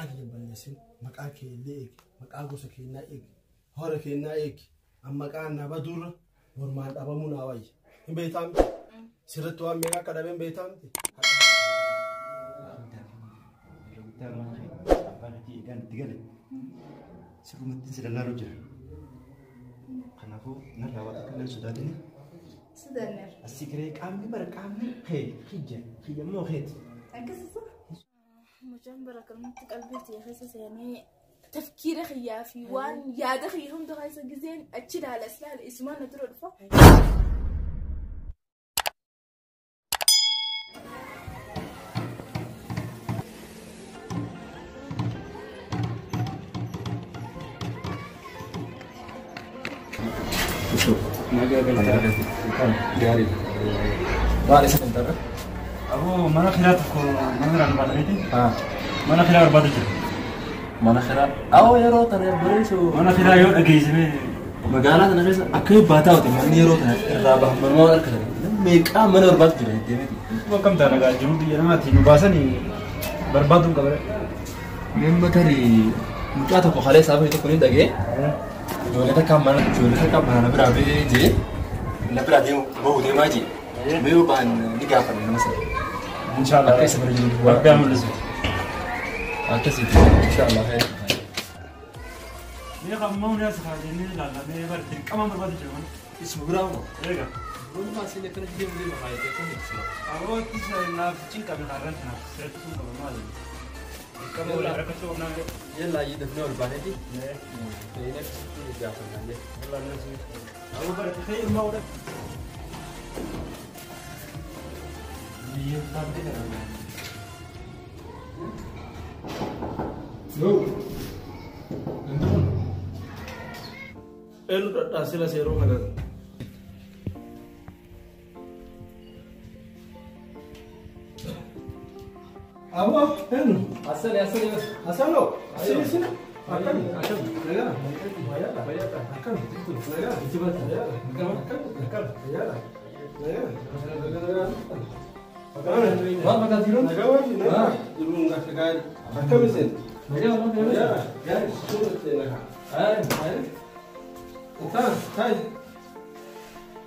مقاك يبلسين مقاك ليك مقاك سكينة إيك هور كينا إيك أما كان بدور ورمان أبا مناوي هم بيتام سيرتوا ميكا كذا بيتام سودانير السكريك عامل برك عامل خير خيجة مو خير أنكسر مجنبرة كلمة قلبي يا خيسة يعني تفكير خيافي وان يا دخي هم دخايسة جزين أتشد على أسلحة اسمها نترو الفا ما قال جاري باري سنتر أبو mana خيراتك mana ران بدريتي mana خيرات بدريتي mana خيرات أو يرو ترى بريسو mana خيرات يود أجيزمي مقالات أنا خير أكيد باتاوتي من يرو ترى رابح من ما أركض ميكا من أربعة جري وكم ترى قاعد جنوب يرمى تيجي باسني بربادهم كبر من مكري مكاتب خالص أبغى تكوني دقيق جولتك كم أنا برابي جي لا برابي مو دي ماجي ميو بان نجافر مثلا إن شاء الله كيس برجع بيعمل لزم أكيد إن شاء الله خير مية كم ناس خارجين لا مية برد كم برباد جوان اسمه براو إيه برضو ما سيني كنا جيم لي ما هاي تكون اسمه أبو تيجي نافذين كم خارجين سيرتهم كم ما لي كم ولا ركضوا ناس يلا يدفنوا البانيتي إيه نفس الشيء جافر ناجي والله ناس أبو برد خير ما ولا No. Elu dah sila seru mana? Apa? Elu. asal Asal lo. Sini. Akan. Lega. Bayar. Akan. Lega. Cepat. Akan. Lega. ما بقى تيرون تيرون ناس كاري أكمل سن يا شو بتسوي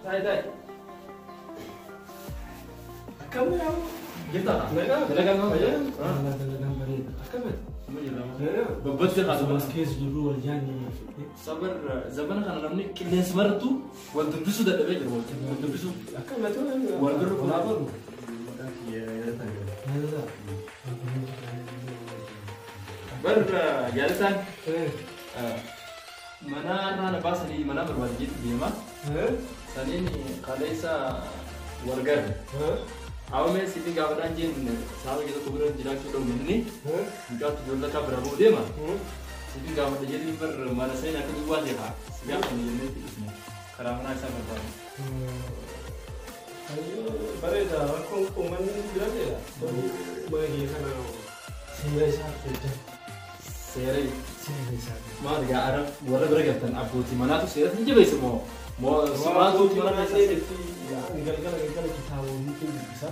هاي تاي أكمل يا جبتها لقى ما يا أكمل ببصر على بس كيس جرو الجاني صبر زمان كان نمني كل سمرتو والدبسو ده بيجر والدبسو أكمل والبر كلابر بر جالسان mana أنا باسني mana berwajib بيما سنين خالصا ورجر أو ما سيدي قابلان جين سامي كده كبرنا جلاك كده مني جات جولا كبر أبو ديما سيدي قابلان جين بر mana saya nak kedua dia ha sejak ini ismu kerana saya berbuat Bareda aku kuman bilang ya bagi kana sehari saja sehari saja ما أدري أعرف ولا برجعتن أبو تيمانا تو سيرت نجيب اسمه ما سما تو تيمانا سيرت نقول kita mungkin bisa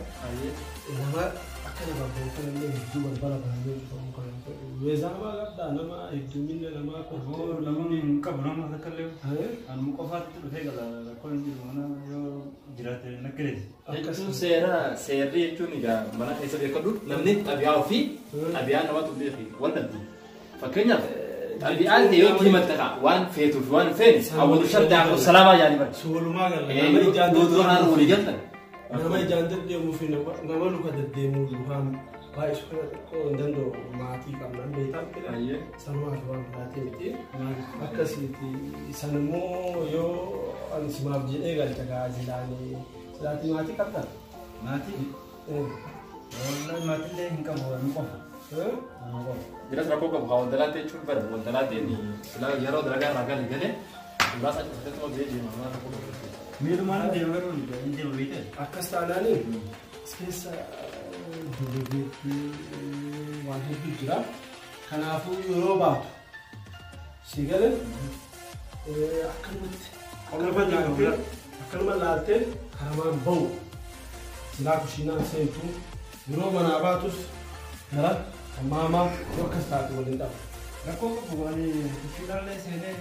nama akan apa kan ini jual barang kan wezama ada nama itu minna nama aku هو لمن قبل ما تكلم عن مقافات هيك لا كل جيرنا يو جرات نكريز itu seri itu nih kan mana saya kedua namanya abiau fi abian nama tu beli wanda tu fakirnya abian dia itu mata wan fetu wan fen awal syarda salama yani ber sebelum magal nama jangan dua orang boleh jangan nama jangan dia mungkin nama lu kada demo lu ham baik sekarang dando mati kaman betam kita sama orang mati itu akasi itu sanmu yo an semab je egal jaga jilani selati mati kata mati والله ما تلي إنك هو المقام jelas aku ke bawah dalam tu cuma ber dalam ni selalu jaro dalam raga ni kan jelas aku sudah tahu dia di mana aku మీరు mana dia baru ni dia begitu akas tanah ni space dulu wajib juga karena aku Eropa sigale akan melatih karena bau sila kusina sentu Eropa mana batus nara Mama akkas taatu waliin dhabu. Rakkoo qabu ani filaalee seenee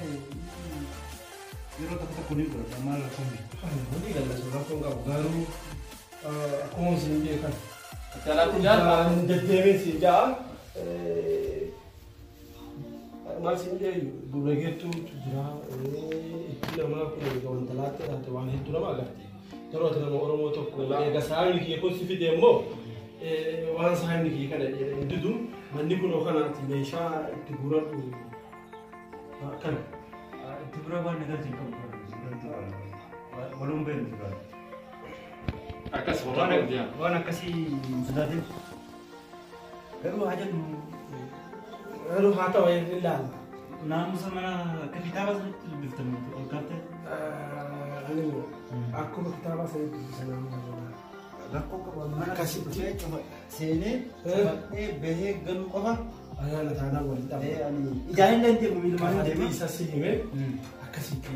yeroo tokko ni godha maal rakkoon Hundi gallasu rakkoon qabu garuu akkuma isin beekan. Kanaafuu jaalala. Deddeebiin si ja'a. Maal isin jedhu dura geettuutu jira. Itti namaa kun wanta laatte taate waan hedduu nama agarti. Yeroo ati nama Oromoo tokko eega saayinii kiyya kun si fide immoo waan saayinii kiyya kana jedhanii didu manni kun kanaatti meeshaa itti guuradhu kan. itti bira waan negaatiin qabu waluun beeknu jira. Akkas hordofuudha. Waan akkasii sodaatiin garuu haa jennu Garuu haa ta'u ilaala. naamusa mana akka kitaaba sanatti dubbiftan ol kaatee. Akkuma kitaaba sanatti dubbisa naamusa sanaa. Rakkoo qabu mana Akkasitti seenee sabaqee bahee galuu qofa. ayyaana taanaa waliin dhabu. Ijaan illee deemu miilmaan deema. Isa si hime akkasitti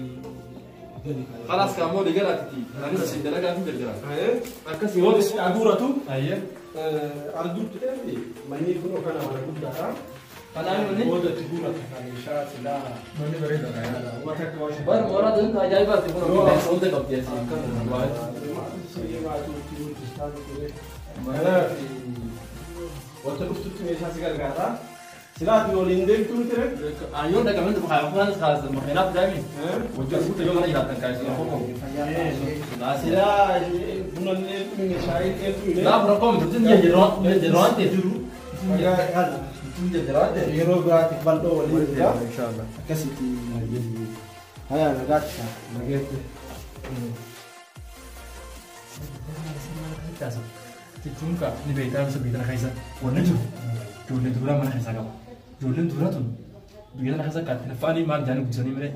gadi kana. Kalaas kaamoo digalaatti anis dalagaa fi daldala. Akkasii Yoo si aduuratu Ayyee. arguutti dheefi manni kun kana mana guddaadha. Kanaan manni. Booda itti guurata kan meeshaa silaa. Manni bareedaadha. Wata akka waan Bar mooraa dinta ajaa'ibaatti kun ofiidhaan soomte qabdi asii. Wata dhuftutti meeshaa si gargaara. Silaati waliin deemtuu ture. Ayyoon dhaqameen dhufa hafuudhaanis kaasa makeenaaf daa'imni. Wajjin fuuta yoo mana jiraatan kaasee tokko. Silaa bunallee dhumne shaayii dhumne. Naaf rakkoo miti tun jajjarraan ta'e jiru. Tun jajjarraan ta'e. Yeroo biraatti bal'oo waliin jira. Inshallah. Akkasitti hayaa nagaatti nageette. Jechuun ka ni beektaa bisa beektaa keessa wanni jiru ijoollee duraa mana keessa qaba. Ijoolleen duraa tun biyya sana keessa kaatti lafaanii maal jaanii guddisanii malee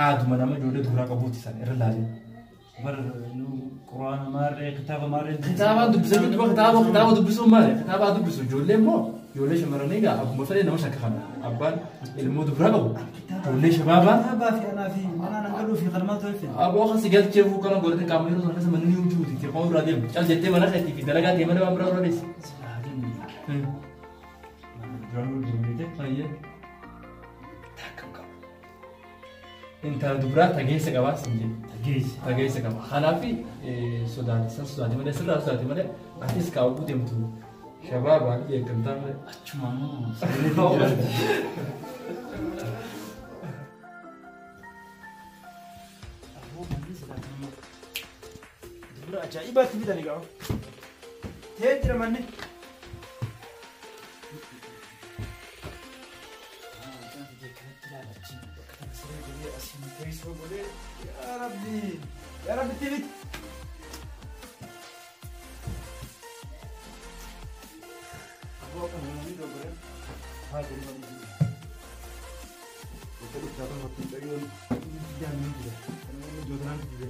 aaduma nama ijoollee duraa qabuuti san irra laalee. Bara quraana maarree kitaaba maarree. Kitaaba dubbisanii duba kitaaba dubbisuun maali? Kitaaba dubbisu ijoollee immoo ijoollee shamarranii egaa akkuma fedhe nama shakka kana abbaan ilmoo duraa qabu. Ijoollee shabaabaa. Kitaabaa fi anaa fi mana nangaluu fi qalmaa ta'e fi. Aboo kan si galchee fuu kana godhate qaamni yeroo sana keessa manni ni hojjetu tirfama biraa deemu. Cal jettee mana keetii fi dalagaa ta'e mana waan biraa biraa deessi. Duraan gurgurite. Ayyee. Takkam qaba. Intala dubaraa tageessa qabaa sin jedhe. Tageessa qaba. Kanaafi sodaate malee sirraa sodaate malee atis kaawwuu deemtu shabaabaa fi eeggamtaa malee. Achumaan dura ajaa'ibaatti bitanii ga'a. Ta'ee jira manni. Ya Rabbi tibit. Aku akan mengambil doberan. Hadir bagi sini. Kita ucapkan waktu itu jangan juga. Karena ini jodohan juga.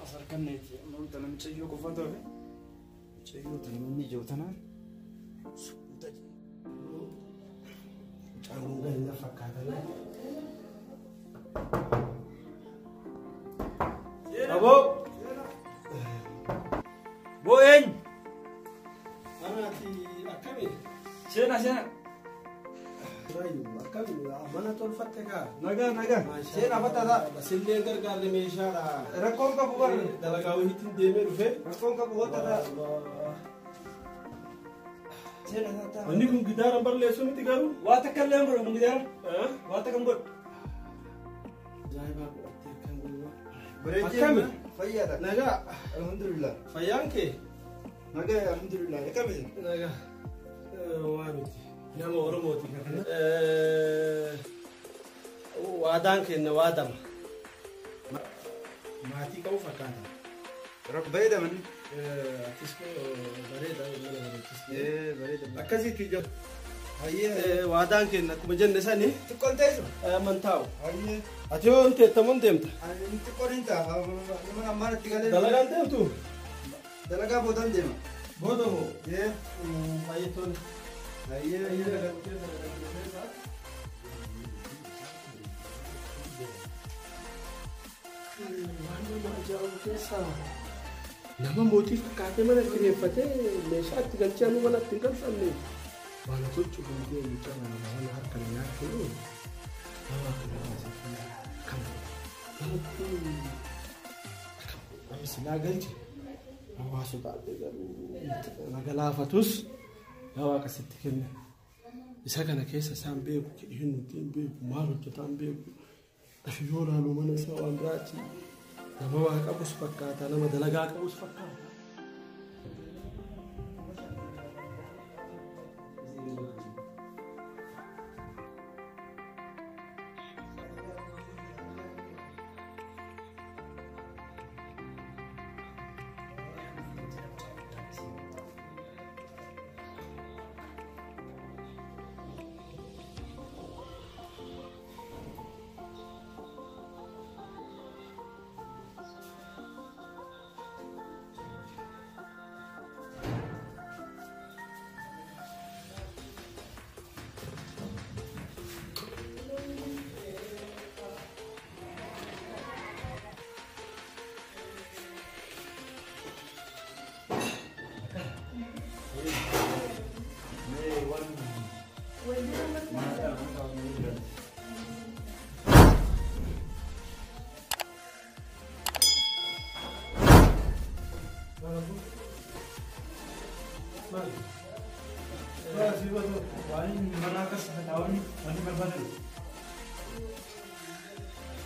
Asarkan nih, mau tanam cahyo kau foto ni. Cahyo tanam ni jauh tanam. Canggung ganda fakkaatan. Abo. Boen. Anaati akkami? Sena. Rayu akkami? Mana tolfatte kaa? Naga. Sena apa tata? Basillee gargaarre meeshaadha. Rakkoon qabu bar. Dalagaa wayiitiin deemee dhufe. Rakkoon qabu wanta tata. Sena tata. Wanni kun gitaara balleessu miti garuu? Waa takka illee godhu mun gidaara. Waa takka godhu. Ajaa'ibaa godhattee kan gulmaa. Bareechee fayyaadha. Nagaa. Alhamdulillah. Fayyaan kee? Nagaa alhamdulillah. Akkamitti? Nagaa. Waa miti. Nama Oromooti. Waadaan kenna waadama. Maatii qabu fakkaata. Bareedaman. Atis bareeda mana bareechiste. Bareeda. Akkasitti ijaa. Hayyee. Waadaan kenna akkuma jenne sani. Xiqqoon teessu. Amantaa'u. Hayyee. Ati yoo hin teettamuun deemta. Ani xiqqoon hin ta'a. Nama ammaan itti galee. Dalagaan deemtu? Dalagaa boodan deema. Booda moo? Yee. Fayyitoon. Hayyee. waan nama ajaa'ibu keessaa nama mootii fakkaatee mana kireeffatee meeshaa itti galchee amma mana itti hin galfanne waan gochuu danda'u mucaa waan harkaan nyaatee nama kan silaa galche hawaasota adda garuu nagalaafatus yaa akkasitti kenne isa kana keessa isaan beeku hin nutiin beeku maal hojjetaan beeku yoo laaluu mana isaa waan biraati nama waa qabus fakkaata nama dalagaa qabus fakkaata.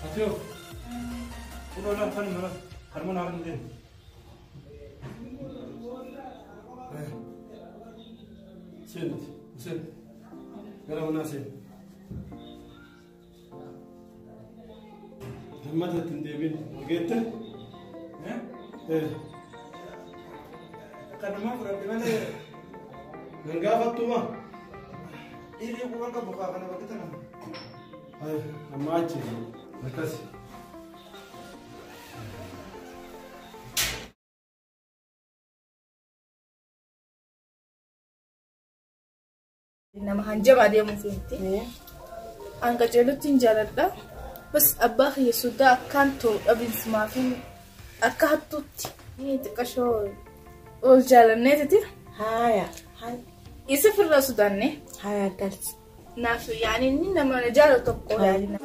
Atyo, uno lang kan mana, harmon harmon din. Sen, kalau mana sen? Hamad hatin David, begitu? Kan mana berarti mana? Enggak apa tuh mah? Ini aku kan buka kan apa kita nama? Ayo, sama aja. Makasih. Nama hanjama dia mufti. Angka jelutin jaladda. Bas abah ya sudah kanto abin semakin akahatut. Ini tekasho. Oh jalan net itu? Haya. يسافر السودان نه هاي قلت نافع يعني إننا ما نجارو تبقى يعني